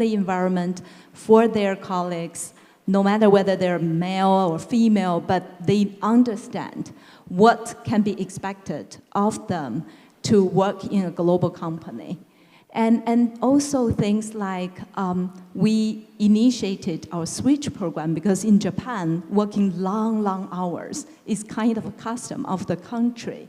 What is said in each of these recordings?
the environment for their colleagues, no matter whether they're male or female, but they understand what can be expected of them to work in a global company. And also things like we initiated our switch program because in Japan, working long hours is kind of a custom of the country.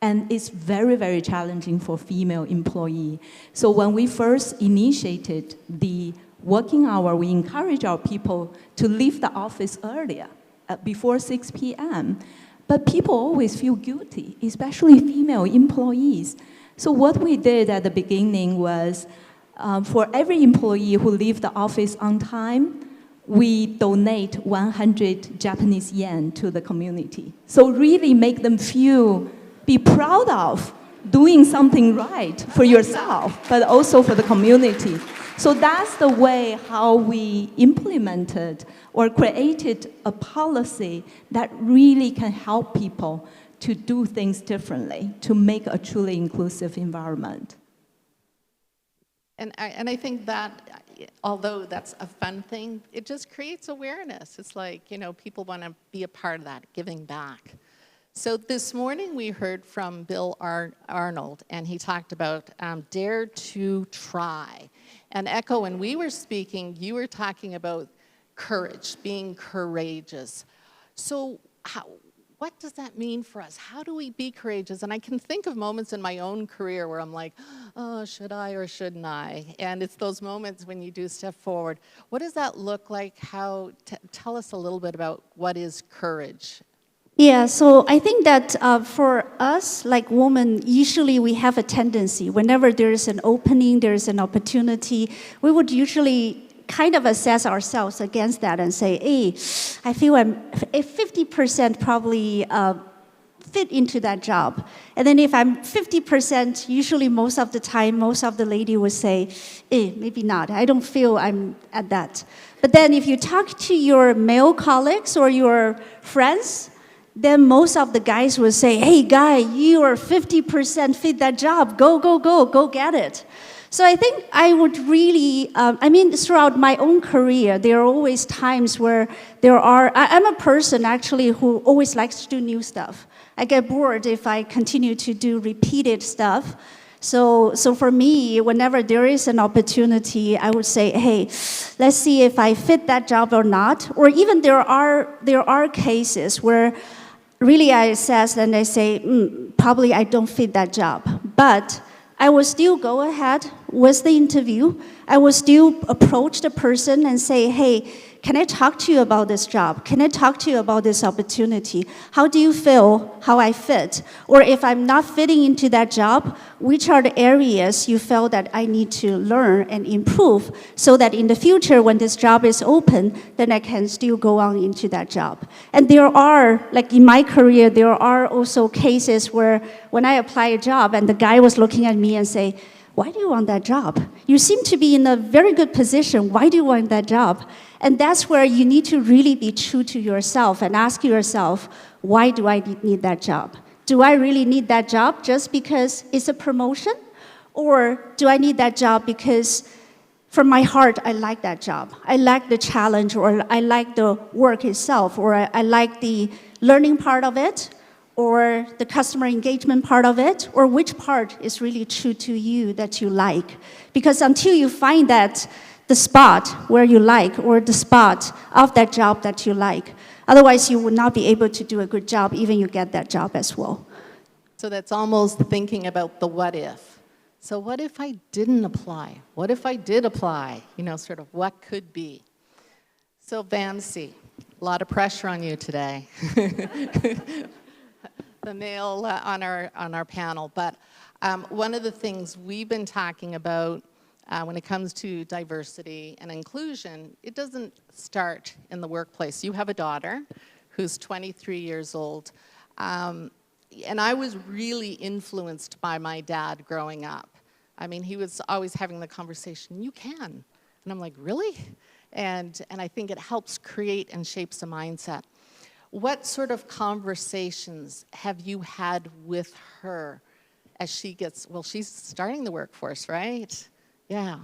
And it's very, very challenging for female employee. So when we first initiated the working hour, we encourage our people to leave the office earlier, before 6 p.m. But people always feel guilty, especially female employees. So what we did at the beginning was, for every employee who leaves the office on time, we donate 100 Japanese yen to the community. So really make them be proud of doing something right for yourself, but also for the community. So that's the way how we implemented or created a policy that really can help people to do things differently, to make a truly inclusive environment. And I think that, although that's a fun thing, it just creates awareness. It's like, people want to be a part of that, giving back. So this morning we heard from Bill Arnold, and he talked about dare to try. And Echo, when we were speaking, you were talking about courage, being courageous. So what does that mean for us? How do we be courageous? And I can think of moments in my own career where I'm like, oh, should I or shouldn't I? And it's those moments when you do step forward. What does that look like? Tell us a little bit about what is courage. Yeah, so I think that for us, like women, usually we have a tendency, whenever there is an opening, there is an opportunity, we would usually kind of assess ourselves against that and say, hey, I feel I'm 50% probably fit into that job. And then if I'm 50%, usually most of the time, most of the lady would say, maybe not. I don't feel I'm at that. But then if you talk to your male colleagues or your friends, then most of the guys will say, hey, guy, you are 50% fit that job. Go get it. So I think I would really, throughout my own career, there are always times where I'm a person actually who always likes to do new stuff. I get bored if I continue to do repeated stuff. So for me, whenever there is an opportunity, I would say, hey, let's see if I fit that job or not. Or even there are cases where really I assess and I say, probably I don't fit that job. But I will still go ahead with the interview. I will still approach the person and say, hey, can I talk to you about this job? Can I talk to you about this opportunity? How do you feel how I fit? Or if I'm not fitting into that job, which are the areas you feel that I need to learn and improve so that in the future when this job is open, then I can still go on into that job. And there are, like in my career, there are also cases where when I apply a job and the guy was looking at me and say, why do you want that job? You seem to be in a very good position. Why do you want that job? And that's where you need to really be true to yourself and ask yourself, why do I need that job? Do I really need that job just because it's a promotion? Or do I need that job because from my heart, I like that job. I like the challenge, or I like the work itself, or I like the learning part of it, or the customer engagement part of it, or which part is really true to you that you like. Because until you find that the spot where you like, or the spot of that job that you like, otherwise you will not be able to do a good job even you get that job as well. So that's almost thinking about the what if. So what if I didn't apply? What if I did apply? Sort of what could be. So Vamsi, a lot of pressure on you today. The male on our panel. But one of the things we've been talking about when it comes to diversity and inclusion, it doesn't start in the workplace. You have a daughter who's 23 years old. And I was really influenced by my dad growing up. I mean, he was always having the conversation, you can. And I'm like, really? And I think it helps create and shapes a mindset. What sort of conversations have you had with her as she gets, well, she's starting the workforce, right? Yeah.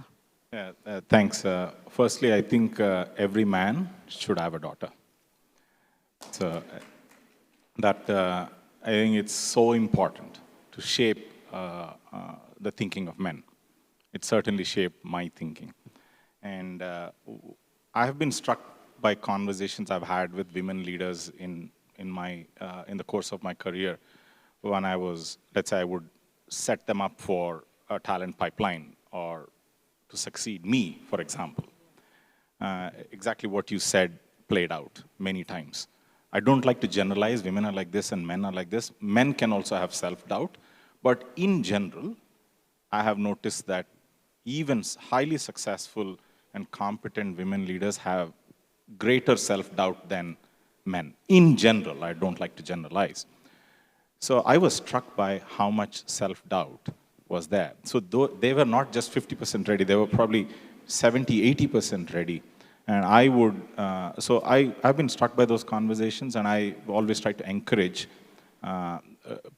Yeah, thanks. Firstly, I think every man should have a daughter. So I think it's so important to shape the thinking of men. It certainly shaped my thinking. And I have been struck by conversations I've had with women leaders in the course of my career. When I was, let's say, I would set them up for a talent pipeline or to succeed me, for example. Exactly what you said played out many times. I don't like to generalize, women are like this and men are like this. Men can also have self-doubt, but in general, I have noticed that even highly successful and competent women leaders have greater self-doubt than men. In general, I don't like to generalize. So I was struck by how much self-doubt was there. So they were not just 50% ready, they were probably 70, 80% ready. And I've been struck by those conversations, and I always try to encourage my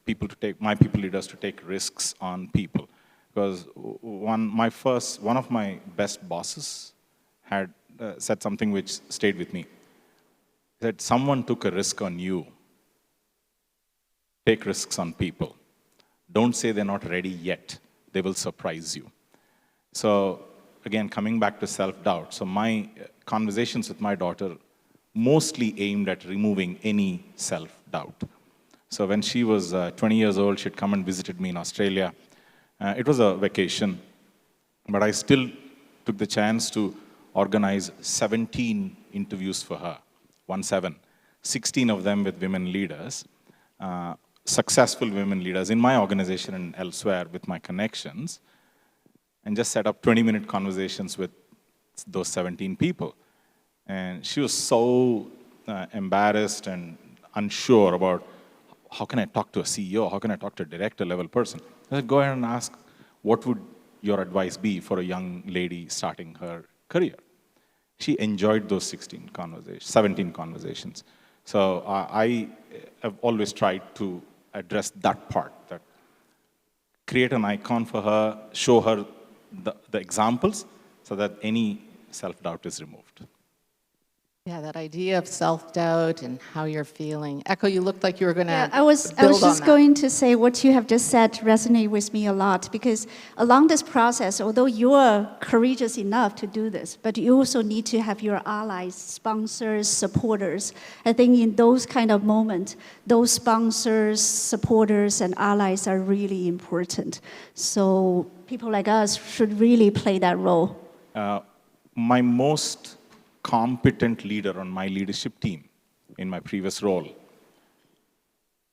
people leaders to take risks on people. Because one of my best bosses had said something which stayed with me. He said, someone took a risk on you. Take risks on people. Don't say they're not ready yet. They will surprise you. So again, coming back to self-doubt. So my conversations with my daughter mostly aimed at removing any self-doubt. So when she was 20 years old, she'd come and visited me in Australia. It was a vacation, but I still took the chance to organize 17 interviews for her, 16 of them with women leaders, successful women leaders in my organization and elsewhere with my connections, and just set up 20-minute conversations with those 17 people. And she was so embarrassed and unsure about how can I talk to a CEO, how can I talk to a director level person. I said, go ahead and ask, what would your advice be for a young lady starting her career? She enjoyed those 17 conversations. So I have always tried to address that part, that create an icon for her, show her the examples so that any self-doubt is removed. Yeah, that idea of self-doubt and how you're feeling. Echo, you looked like you were going to I was just going to say what you have just said resonated with me a lot, because along this process, although you are courageous enough to do this, but you also need to have your allies, sponsors, supporters. I think in those kind of moments, those sponsors, supporters, and allies are really important. So people like us should really play that role. My most competent leader on my leadership team in my previous role,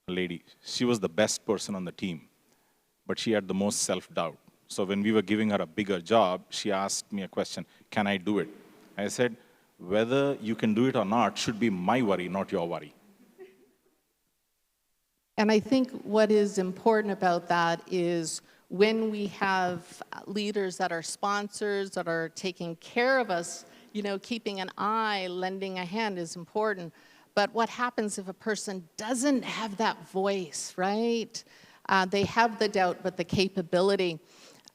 a lady, she was the best person on the team, but she had the most self-doubt. So when we were giving her a bigger job, she asked me a question, can I do it? I said, whether you can do it or not should be my worry, not your worry. And I think what is important about that is when we have leaders that are sponsors, that are taking care of us, you know, keeping an eye, lending a hand is important. But what happens if a person doesn't have that voice, right? They have the doubt, but the capability.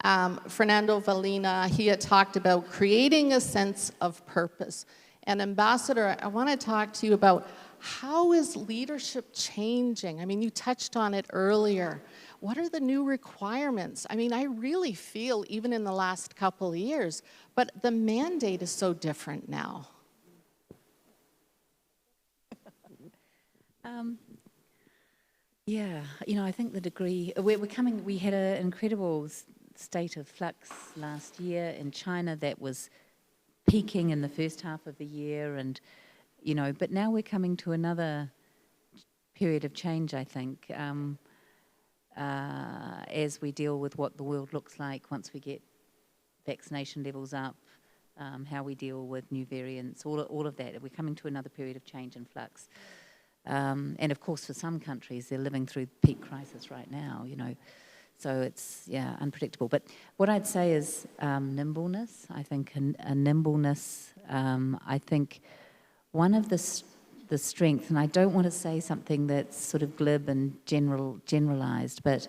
Fernando Valina, he had talked about creating a sense of purpose. And Ambassador, I want to talk to you about how is leadership changing? I mean, you touched on it earlier. What are the new requirements? I mean, I really feel, even in the last couple of years, but the mandate is so different now. Yeah, you know, I think the degree, we had an incredible state of flux last year in China that was peaking in the first half of the year, and, you know, but now we're coming to another period of change, I think. As we deal with what the world looks like once we get vaccination levels up, how we deal with new variants, all of that. We're coming to another period of change and flux. And of course, for some countries, they're living through peak crisis right now, you know. So it's, yeah, unpredictable. But what I'd say is nimbleness. I think a nimbleness, I think one of the strength, and I don't want to say something that's sort of glib and generalized, but,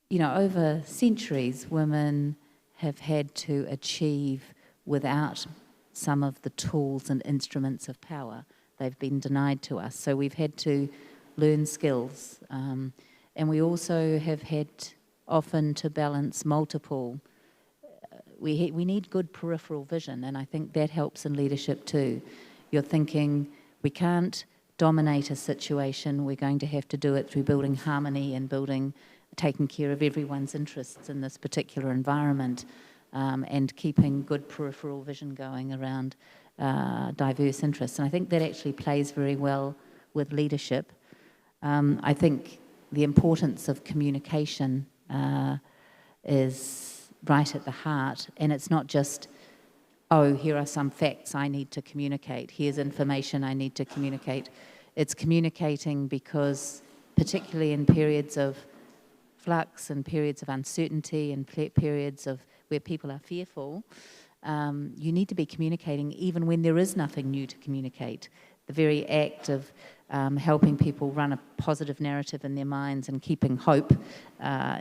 you know, over centuries, women have had to achieve without some of the tools and instruments of power. They've been denied to us. So we've had to learn skills. And we also have had often to balance multiple. We need good peripheral vision, and I think that helps in leadership too. You're thinking, we can't dominate a situation, we're going to have to do it through building harmony and taking care of everyone's interests in this particular environment, and keeping good peripheral vision going around diverse interests. And I think that actually plays very well with leadership. I think the importance of communication is right at the heart, and it's not just, oh, here are some facts I need to communicate, here's information I need to communicate. It's communicating because, particularly in periods of flux and periods of uncertainty and periods of where people are fearful, you need to be communicating even when there is nothing new to communicate. The very act of helping people run a positive narrative in their minds and keeping hope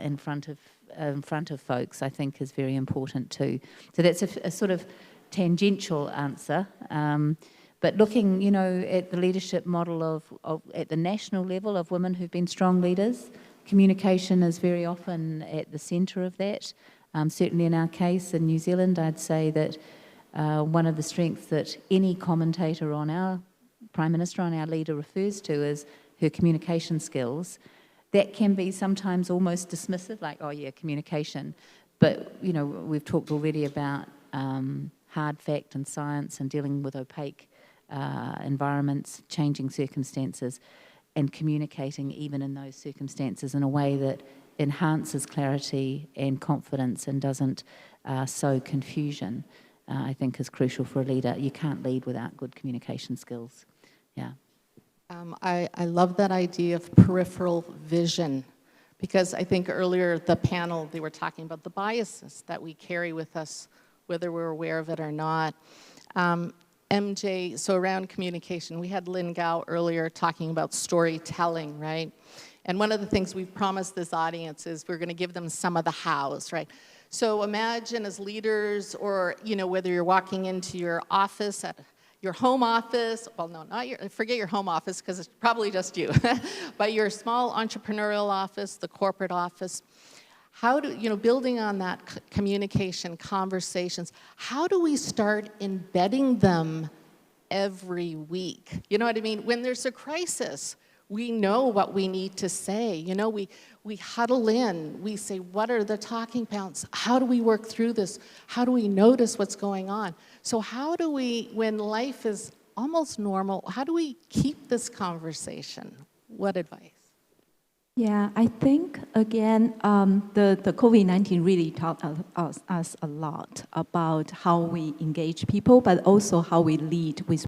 in front of folks, I think, is very important too. So that's a sort of tangential answer. But looking, you know, at the leadership model at the national level of women who've been strong leaders, communication is very often at the centre of that. Certainly in our case in New Zealand, I'd say that one of the strengths that any commentator on our Prime Minister, on our leader, refers to is her communication skills. That can be sometimes almost dismissive, like, oh yeah, communication. But, you know, we've talked already about hard fact and science and dealing with opaque environments, changing circumstances, and communicating even in those circumstances in a way that enhances clarity and confidence and doesn't sow confusion, I think is crucial for a leader. You can't lead without good communication skills. Yeah. I love that idea of peripheral vision, because I think earlier the panel, they were talking about the biases that we carry with us, whether we're aware of it or not. MJ, so around communication, we had Lynn Gao earlier talking about storytelling, right? And one of the things we've promised this audience is we're going to give them some of the hows, right? So imagine as leaders, or, you know, whether you're walking into your office, at your home office, well, no, forget your home office because it's probably just you, but your small entrepreneurial office, the corporate office. How do, you know, building on that communication, conversations, how do we start embedding them every week? You know what I mean? When there's a crisis, we know what we need to say. You know, we huddle in, we say, what are the talking points? How do we work through this? How do we notice what's going on? So how do we, when life is almost normal, how do we keep this conversation? What advice? Yeah, I think, again, the COVID-19 really taught us a lot about how we engage people, but also how we lead with